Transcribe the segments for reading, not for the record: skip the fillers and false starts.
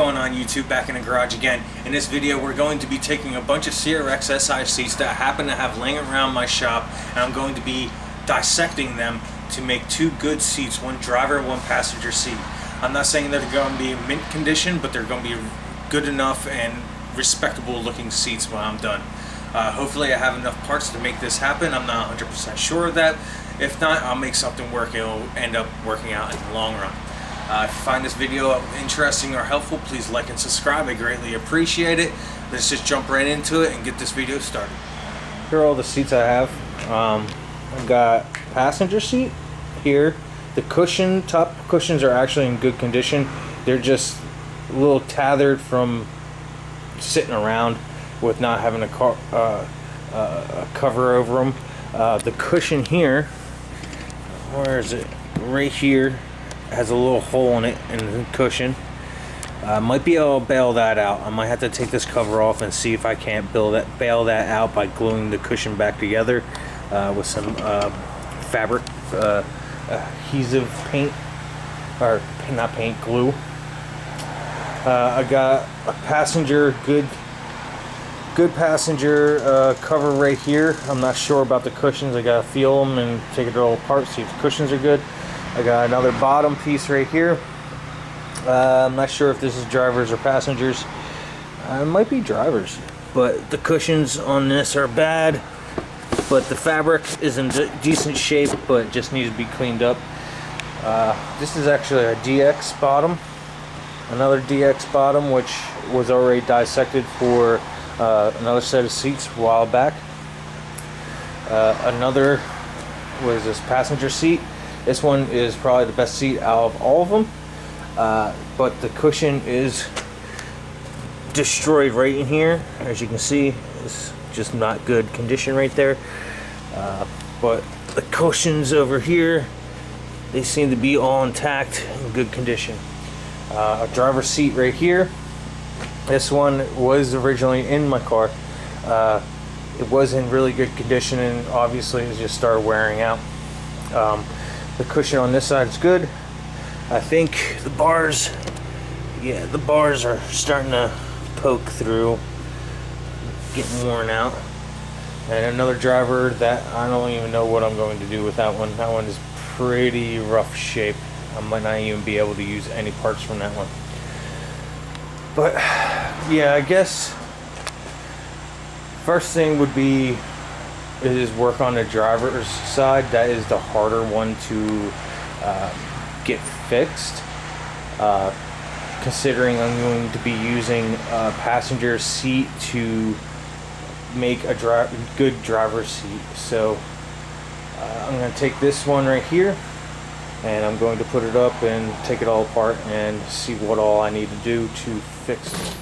going on, YouTube? Back in the garage again. In this video we're going to be taking a bunch of Crx Si seats that I happen to have laying around my shop, and I'm going to be dissecting them to make two good seats, one driver, one passenger seat. I'm not saying they're going to be in mint condition, but they're going to be good enough and respectable looking seats when I'm done. Hopefully I have enough parts to make this happen. I'm not 100% sure of that. If not, I'll make something work. It'll end up working out in the long run. If you find this video interesting or helpful, please like and subscribe. I greatly appreciate it. Let's just jump right into it and get this video started. Here are all the seats I have. I've got passenger seat here. The top cushions are actually in good condition. They're just a little tethered from sitting around with not having a cover over them. The cushion here, where is it? Right here, has a little hole in it in the cushion. Might be able to bail that out. I might have to take this cover off and see if I can't bail that out by gluing the cushion back together with some fabric adhesive paint, or not paint, glue. I got a passenger good passenger cover right here. I'm not sure about the cushions. I gotta feel them and take it all apart, see if the cushions are good. I got another bottom piece right here. I'm not sure if this is drivers or passengers. It might be drivers, but the cushions on this are bad, but the fabric is in decent shape, but just needs to be cleaned up. This is actually a DX bottom, another DX bottom, which was already dissected for another set of seats a while back. Another, what is this, passenger seat. This one is probably the best seat out of all of them, but the cushion is destroyed right in here. As you can see, it's just not good condition right there. But the cushions over here, they seem to be all intact, in good condition. A driver's seat right here. This one was originally in my car. It was in really good condition, and obviously it just started wearing out. The cushion on this side is good. I think the bars, yeah, the bars are starting to poke through, getting worn out. And another driver that I don't even know what I'm going to do with that one. That one is pretty rough shape. I might not even be able to use any parts from that one. But yeah, I guess first thing would be is work on the driver's side. That is the harder one to get fixed, considering I'm going to be using a passenger seat to make a good driver's seat. So I'm going to take this one right here, and I'm going to put it up and take it all apart and see what all I need to do to fix it.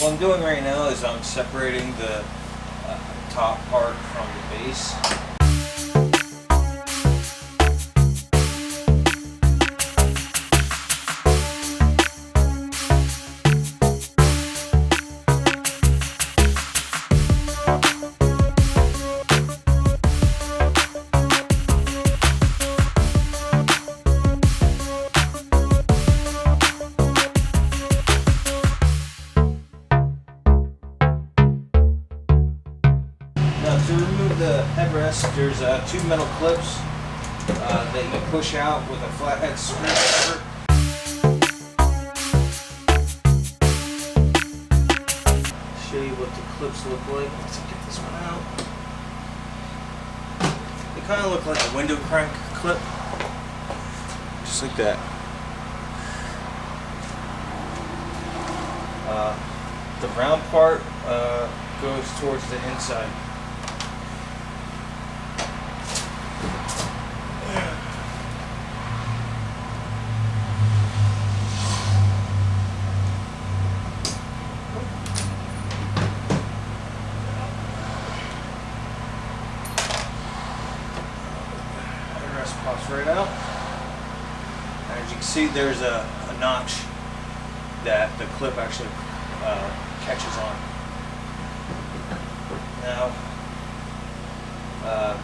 What I'm doing right now is I'm separating the top part from the base. To remove the headrest, there's two metal clips that you push out with a flathead screwdriver. Show you what the clips look like. Let's get this one out. They kind of look like a window crank clip, just like that. The round part goes towards the inside. Pops right out. And as you can see, there's a notch that the clip actually catches on. Now,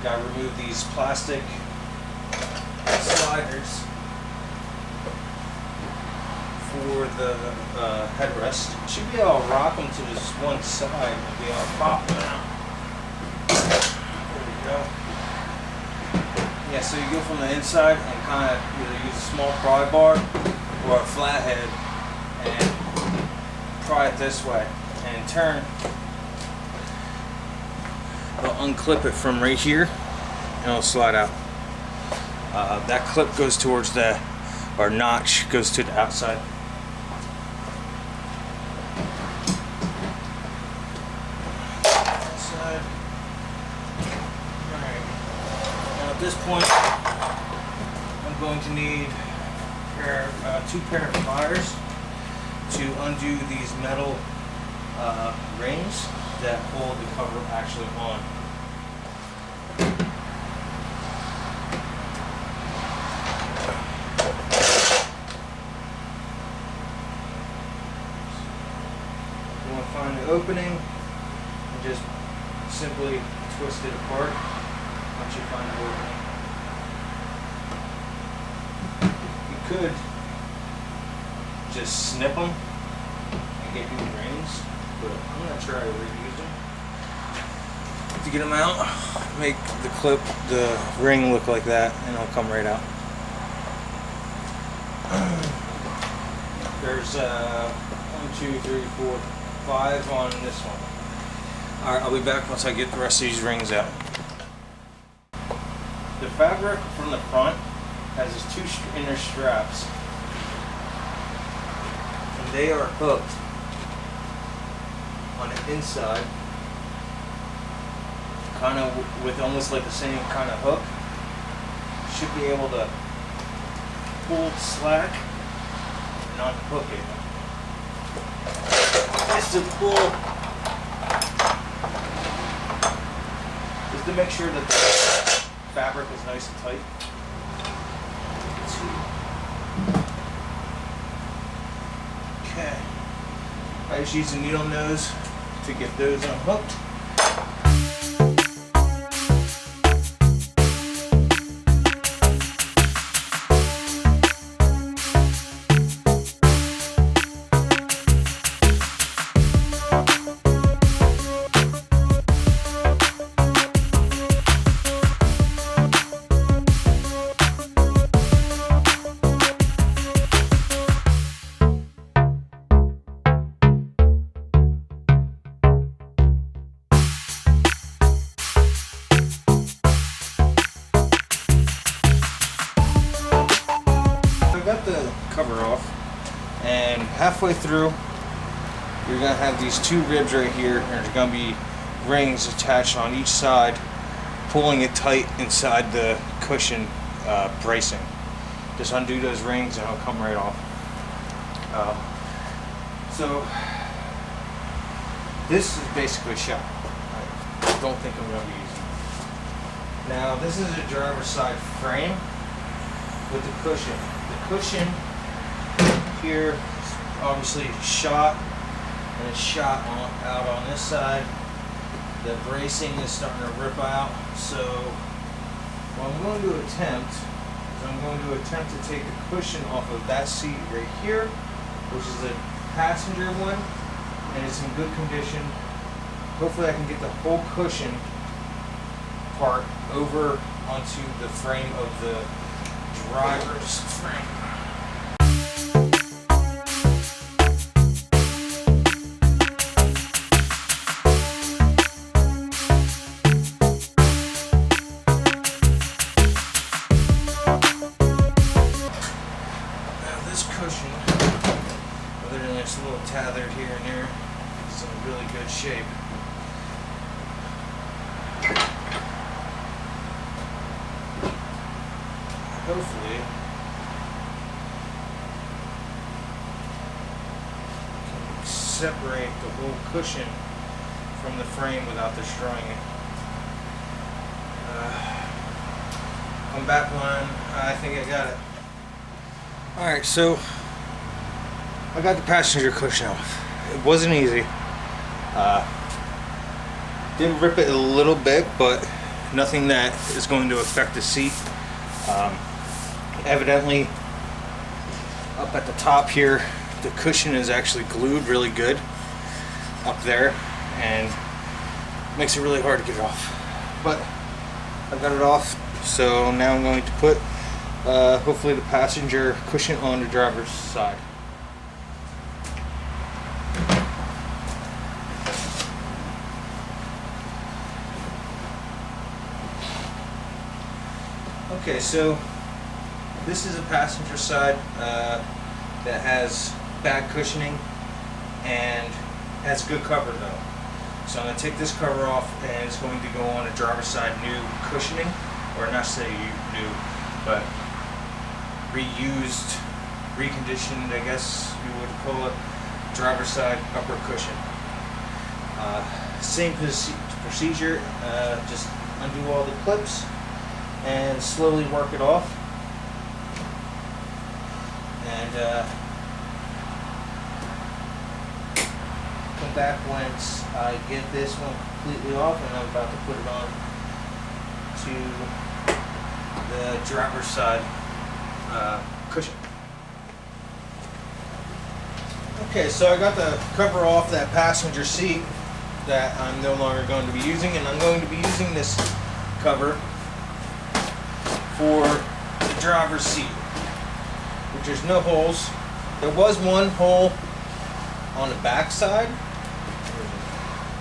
gotta remove these plastic sliders for for the headrest. You should be able to rock them to this one side and be able to pop them out. There we go. Yeah, so you go from the inside and kind of either use a small pry bar or a flathead and pry it this way and turn. I'll unclip it from right here and it'll slide out. That clip goes towards the, or notch goes to the outside. Outside. Alright. Now at this point, I'm going to need two pair of pliers to undo these metal rings that hold the cover actually on. You want to find the opening and just simply twist it apart once you find the opening. You could just snip them and get new rings, but I'm going to try to reuse them. To get them out, make the clip, the ring look like that, and it'll come right out. There's 1, 2, 3, 4, 5 on this one. Alright, I'll be back once I get the rest of these rings out. The fabric from the front has these two inner straps, and they are hooked on the inside, kind of with almost like the same kind of hook. Should be able to pull slack and unhook it. Just to pull, just to make sure that the fabric is nice and tight. Okay. I just use a needle nose to get those unhooked. Got the cover off, and halfway through you're gonna have these two ribs right here, and there's gonna be rings attached on each side, pulling it tight inside the cushion bracing. Just undo those rings and it'll come right off. So this is basically shot. I don't think I'm gonna be using it. Now this is a driver's side frame with the cushion. The cushion here is obviously shot, and it's shot out on this side. The bracing is starting to rip out. So what I'm going to attempt to take the cushion off of that seat right here, which is the passenger one, and it's in good condition. Hopefully I can get the whole cushion part over onto the frame of the driver's frame. Now this cushion, other than this little tethered here and there, is in really good shape. Hopefully can separate the whole cushion from the frame without destroying it. Come back when I think I got it. Alright, so I got the passenger cushion off. It wasn't easy. Did rip it a little bit, but nothing that is going to affect the seat. Evidently up at the top here the cushion is actually glued really good up there, and makes it really hard to get it off. But I got it off, so now I'm going to put hopefully the passenger cushion on the driver's side. Okay, so this is a passenger side that has bad cushioning and has good cover though. So I'm going to take this cover off, and it's going to go on the driver's side new cushioning, or not say new, but reused, reconditioned, I guess you would call it, driver's side upper cushion. Same procedure, just undo all the clips and slowly work it off. And come back once I get this one completely off, and I'm about to put it on to the driver's side cushion. Okay, so I got the cover off that passenger seat that I'm no longer going to be using, and I'm going to be using this cover for the driver's seat, which there's no holes. There was one hole on the back side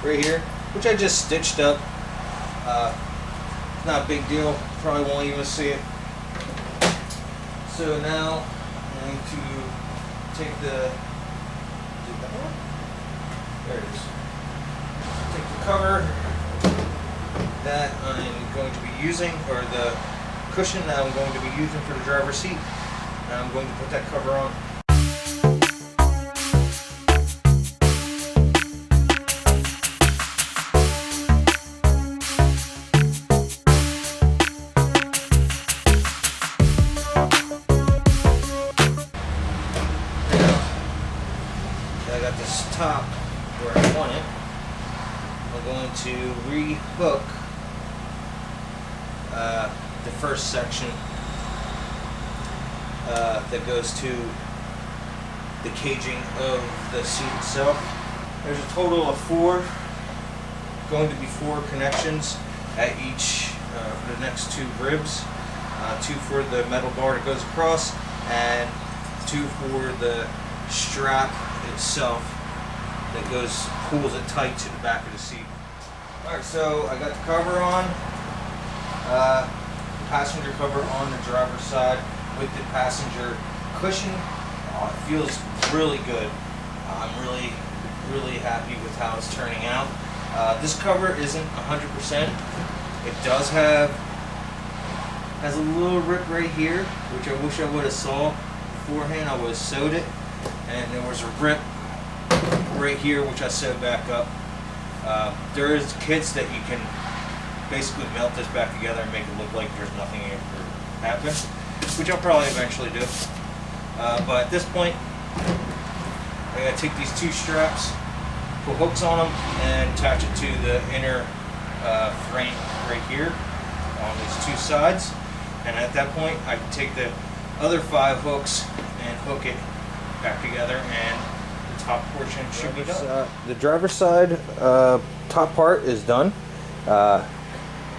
right here, which I just stitched up. Not a big deal, probably won't even see it. So now I'm going to take the, there it is. Take the cover that I'm going to be using, or the cushion that I'm going to be using for the driver's seat, and I'm going to put that cover on. I got this top where I want it. I'm going to re-hook the first section that goes to the caging of the seat itself. There's a total of four connections at each for the next two ribs. Two for the metal bar that goes across, and two for the strap itself that pulls it tight to the back of the seat. Alright, so I got the cover on, passenger cover on the driver's side with the passenger cushion. It feels really good. I'm really happy with how it's turning out. This cover isn't 100%. It does has a little rip right here, which I wish I would have saw beforehand. I would have sewed it, and there was a rip right here which I sewed back up. There is kits that you can basically melt this back together and make it look like there's nothing ever happened, which I'll probably eventually do. But at this point, I gotta take these two straps, put hooks on them, and attach it to the inner frame right here on these two sides. And at that point, I can take the other 5 hooks and hook it back together, and the top portion should be done. The driver's side top part is done. I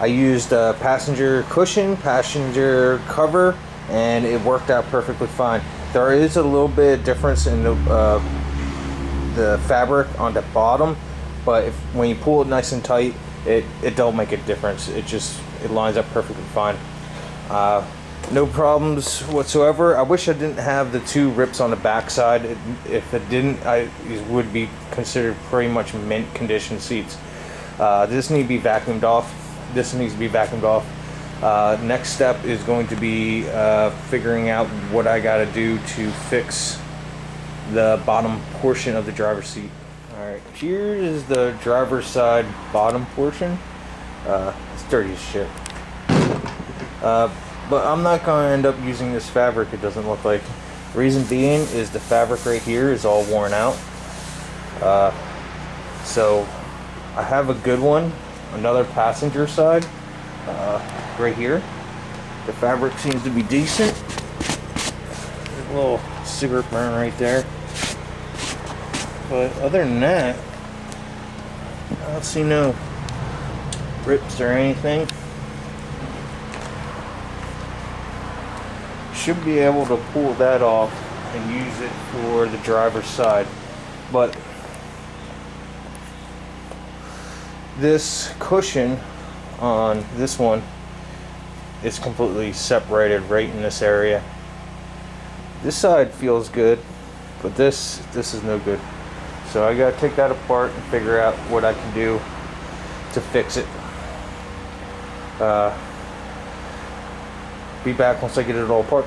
used a passenger cushion, passenger cover, and it worked out perfectly fine. There is a little bit of difference in the fabric on the bottom, but when you pull it nice and tight, it don't make a difference. It lines up perfectly fine. No problems whatsoever. I wish I didn't have the 2 rips on the back side. If it didn't, it would be considered pretty much mint condition seats. This needs to be vacuumed off. This needs to be vacuumed off. Next step is going to be figuring out what I got to do to fix the bottom portion of the driver's seat. Alright, here is the driver's side bottom portion. It's dirty as shit. But I'm not going to end up using this fabric, it doesn't look like. Reason being is the fabric right here is all worn out. So I have a good one, another passenger side, right here. The fabric seems to be decent. There's a little cigarette burn right there. But other than that, I don't see no rips or anything. Should be able to pull that off and use it for the driver's side. But this cushion on this one is completely separated right in this area. This side feels good, but this is no good. So I gotta take that apart and figure out what I can do to fix it. Be back once I get it all apart.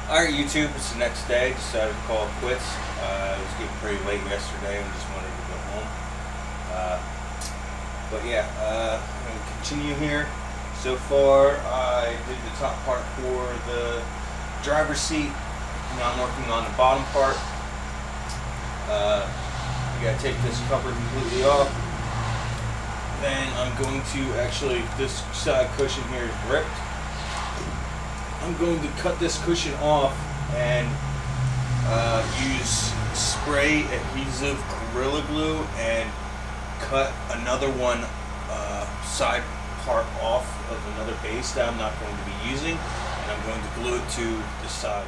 Alright YouTube, it's the next day, decided to call it quits. It was getting pretty late yesterday and just wanted to go home. But yeah, I'm going to continue here. So far I did the top part for the driver's seat. Now I'm working on the bottom part. You got to take this cover completely off. Then I'm going to actually, this side cushion here is ripped. I'm going to cut this cushion off and use spray adhesive Gorilla Glue and cut another one side part off of another base that I'm not going to be using, and I'm going to glue it to the side.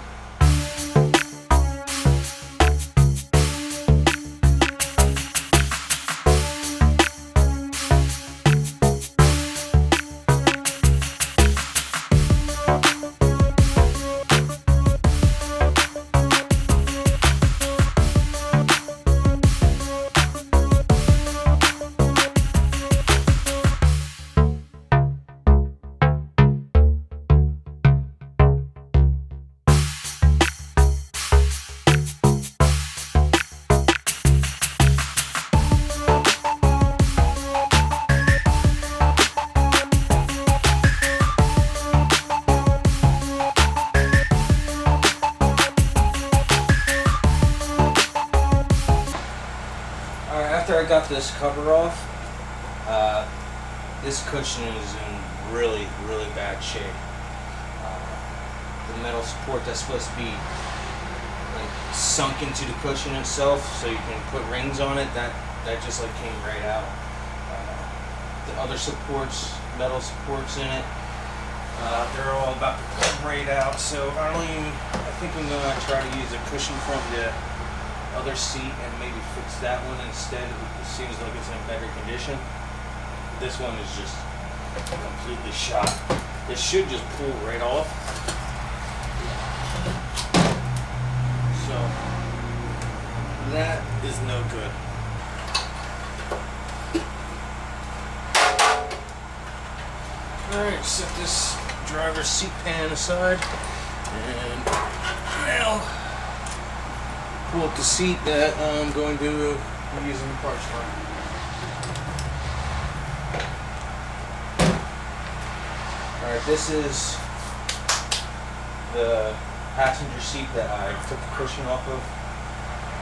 After I got this cover off, this cushion is in really bad shape. The metal support that's supposed to be like sunk into the cushion itself, so you can put rings on it, that just like came right out. The other supports, metal supports in it, they're all about to come right out. So I think I'm gonna try to use a cushion from the other seat and maybe fix that one instead. It seems like it's in better condition. This one is just completely shot. It should just pull right off. So that is no good. Alright, set this driver's seat pan aside and now pull up the seat that I'm going to be using the parts for. Alright, this is the passenger seat that I took the cushion off of.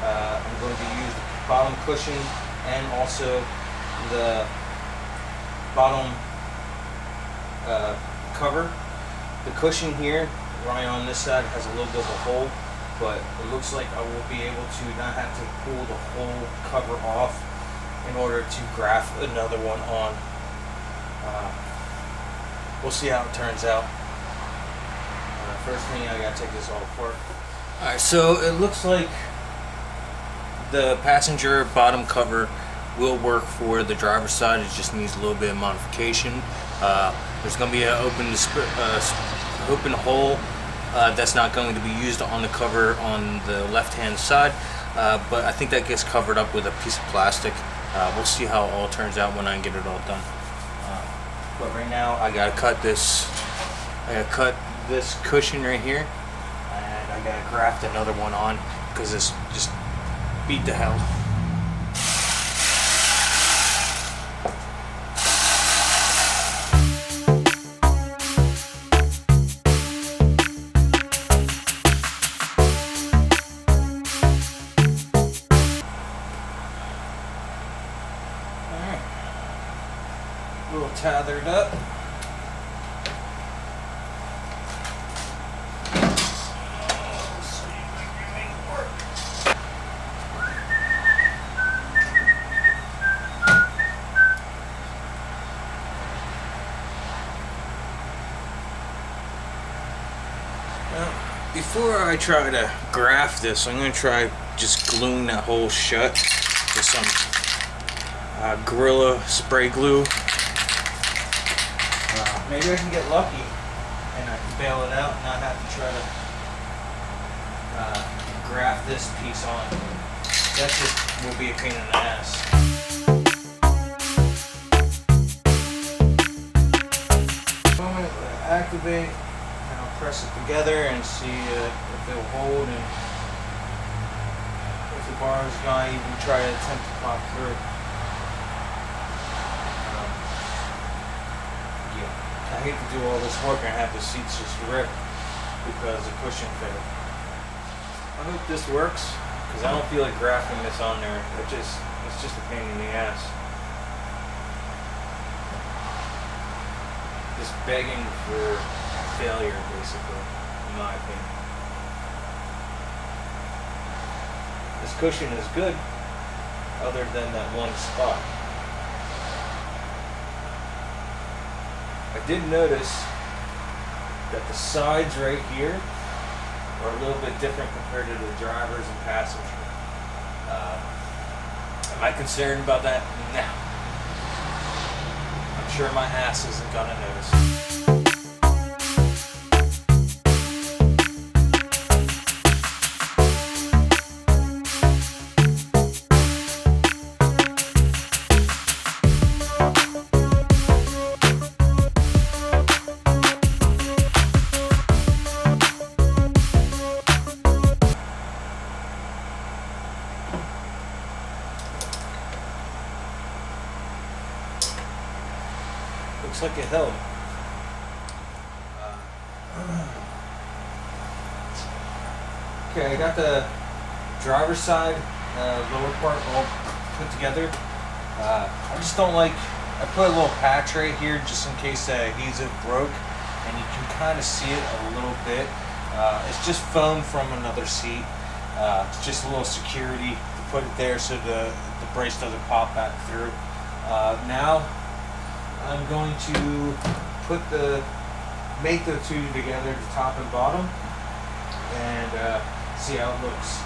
I'm going to use the bottom cushion and also the bottom cover. The cushion here, right on this side, has a little bit of a hole, but it looks like I will be able to not have to pull the whole cover off in order to graft another one on. We'll see how it turns out. First thing, I gotta take this all apart. Alright, so it looks like the passenger bottom cover will work for the driver's side. It just needs a little bit of modification. There's going to be an open hole that's not going to be used on the cover on the left hand side, but I think that gets covered up with a piece of plastic. We'll see how it all turns out when I get it all done. But right now I gotta cut this. This cushion right here, and I gotta graft another one on because this just beat the hell. Alright, a little tethered up. Before I try to graft this, I'm going to try just gluing that hole shut with some Gorilla spray glue. Maybe I can get lucky and I can bail it out and not have to try to graft this piece on. That just will be a pain in the ass. Moment to activate. Press it together and see if it'll hold, and if the bar is gone, even try to attempt to pop through. Yeah, I hate to do all this work and have the seats just rip because the cushion failed. I hope this works because I don't feel like grafting this on there. It's just a pain in the ass. Just begging for failure, basically, in my opinion. This cushion is good, other than that one spot. I did notice that the sides right here are a little bit different compared to the drivers and passenger. Am I concerned about that? No. I'm sure my ass isn't gonna notice. Looks like it held. Okay, I got the driver's side lower part all put together. I just don't like, I put a little patch right here just in case the adhesive broke, and you can kind of see it a little bit. It's just foam from another seat. It's just a little security to put it there so the brace doesn't pop back through. Now I'm going to make the two together, the top and bottom, and see how it looks.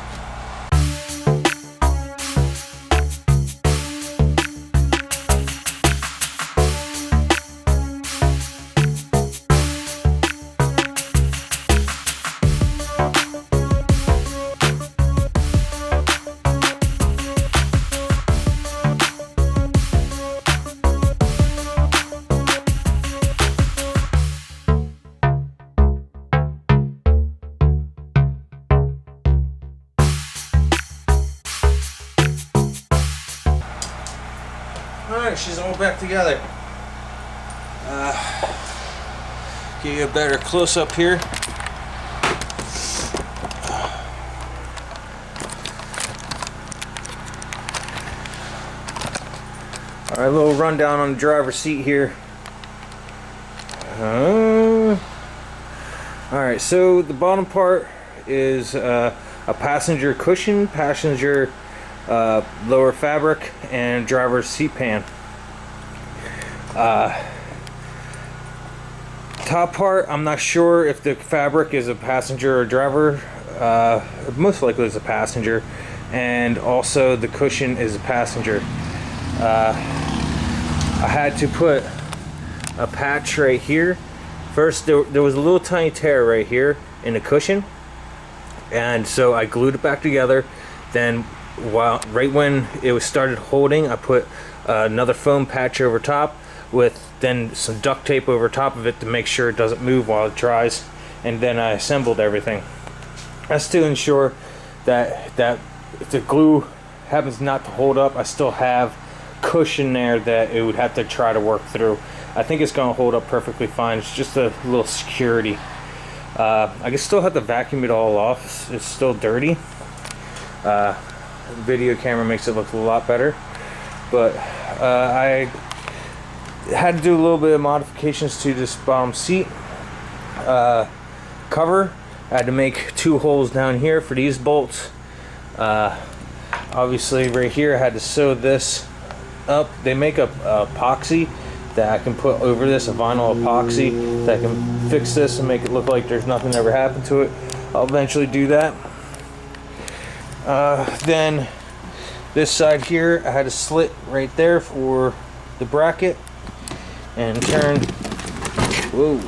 Alright, she's all back together. Give you a better close-up here. Alright, a little rundown on the driver's seat here. Alright, so the bottom part is a passenger cushion, passenger lower fabric, and driver's seat pan. Top part, I'm not sure if the fabric is a passenger or driver. Most likely it's a passenger, and also the cushion is a passenger. I had to put a patch right here. First there was a little tiny tear right here in the cushion, and so I glued it back together. Then right when it was started holding, I put another foam patch over top with then some duct tape over top of it to make sure it doesn't move while it dries, and then I assembled everything. That's to ensure that if the glue happens not to hold up, I still have cushion there that it would have to try to work through. I think it's going to hold up perfectly fine. It's just a little security. I can still have to vacuum it all off. It's still dirty. The video camera makes it look a lot better, but I had to do a little bit of modifications to this bottom seat cover. I had to make 2 holes down here for these bolts. Obviously right here I had to sew this up. They make a epoxy that I can put over this, a vinyl epoxy that can fix this and make it look like there's nothing ever happened to it. I'll eventually do that. Then this side here I had a slit right there for the bracket, and turn. Whoa,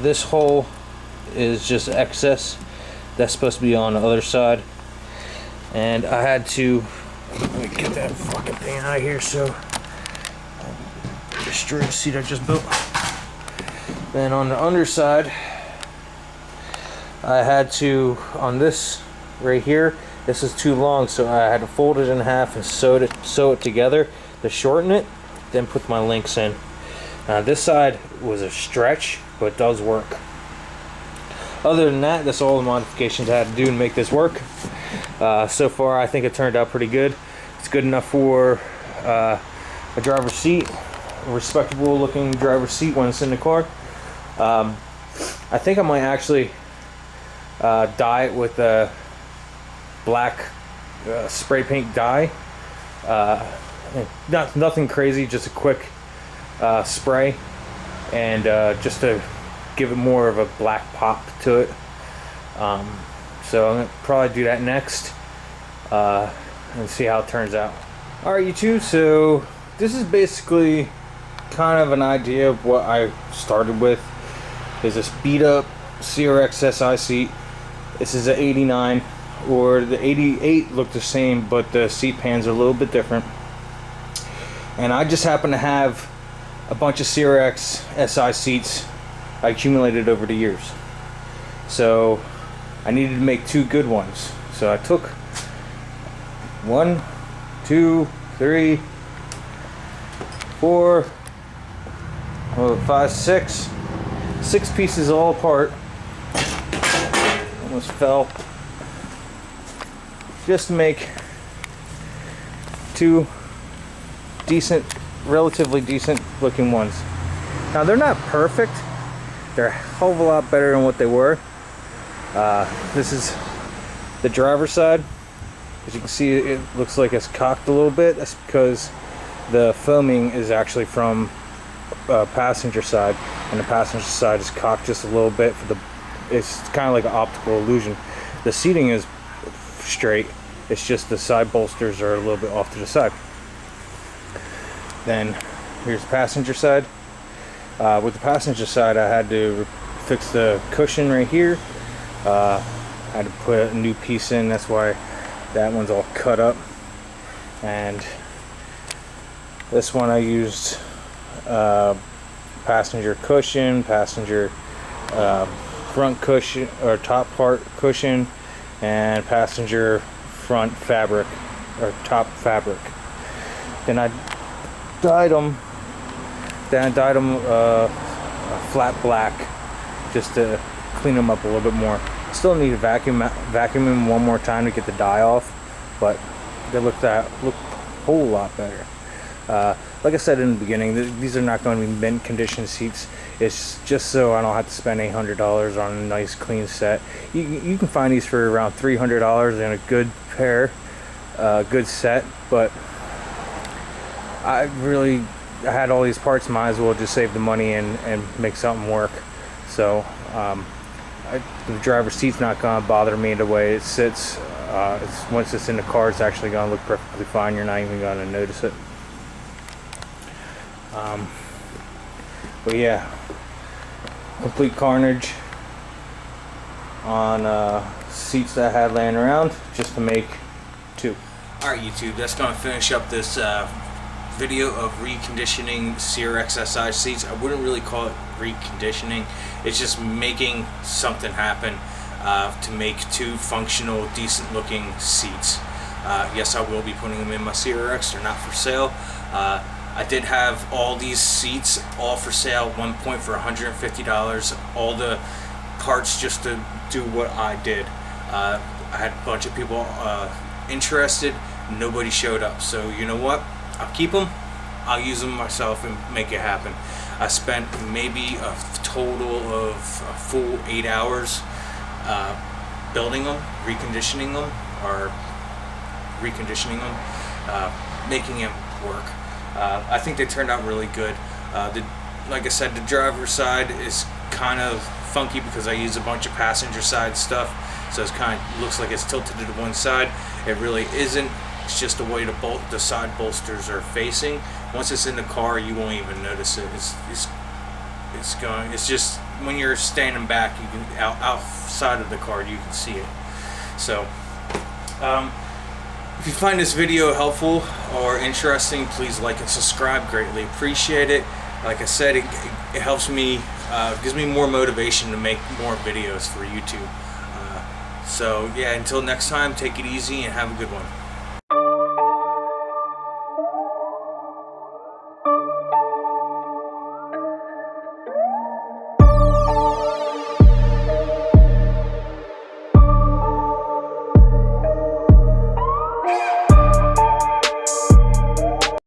this hole is just excess. That's supposed to be on the other side, and I had to, let me get that fucking thing out of here so I don't destroy the seat I just built. Then on the underside I had to, on this right here, this is too long, so I had to fold it in half and sew it together to shorten it, then put my links in. This side was a stretch, but it does work. Other than that, that's all the modifications I had to do to make this work. So far I think it turned out pretty good. It's good enough for a driver's seat, a respectable looking driver's seat when it's in the car. I think I might actually dye it with a black spray paint dye. Nothing crazy, just a quick spray, and just to give it more of a black pop to it. So I'm gonna probably do that next and see how it turns out. Alright YouTube, so this is basically kind of an idea of what I started with. Is this beat up Crx Si seat. This is an 89, or the 88 look the same, but the seat pans are a little bit different. And I just happen to have a bunch of Crx Si seats I accumulated over the years. So I needed to make 2 good ones. So I took 1, 2, 3, 4, 5, 6 pieces all apart. Almost fell. Just to make 2 decent, relatively decent looking ones. Now they're not perfect. They're a hell of a lot better than what they were. This is the driver's side. As you can see, it looks like it's cocked a little bit. That's because the foaming is actually from passenger side, and the passenger side is cocked just a little bit for the. It's kind of like an optical illusion. The seating is straight. It's just the side bolsters are a little bit off to the side. Then here's the passenger side. With the passenger side, I had to fix the cushion right here. I had to put a new piece in. That's why that one's all cut up. And this one I used passenger cushion, passenger front cushion or top part cushion, and passenger front fabric or top fabric. Then I dyed them. Then I dyed them a flat black just to clean them up a little bit more. Still need to vacuum them one more time to get the dye off, but they look a whole lot better. Like I said in the beginning, these are not going to be mint condition seats. It's just so I don't have to spend $800 on a nice clean set. You can find these for around $300 in a good pair, good set. But I had all these parts, might as well just save the money and make something work. So the driver's seat's not going to bother me the way it sits. Once it's in the car, it's actually going to look perfectly fine. You're not even going to notice it. But yeah, complete carnage on seats that I had laying around just to make 2. Alright YouTube, that's going to finish up this video of reconditioning Crx Si seats. I wouldn't really call it reconditioning. It's just making something happen to make 2 functional, decent looking seats. Yes, I will be putting them in my Crx. They're not for sale. I did have all these seats all for sale at one point for $150. All the parts just to do what I did. I had a bunch of people interested. Nobody showed up. So you know what? I'll keep them. I'll use them myself and make it happen. I spent maybe a total of a full 8 hours building them, reconditioning them, making them work. I think they turned out really good. Like I said, the driver's side is kind of funky because I use a bunch of passenger side stuff, so it's kind of looks like it's tilted to one side. It really isn't. It's just the way the side bolsters are facing. Once it's in the car, you won't even notice it. It's just when you're standing back, you can outside of the car, you can see it. So. If you find this video helpful or interesting, please like and subscribe. Greatly appreciate it. Like I said, it helps me, gives me more motivation to make more videos for YouTube. So yeah, until next time, take it easy and have a good one.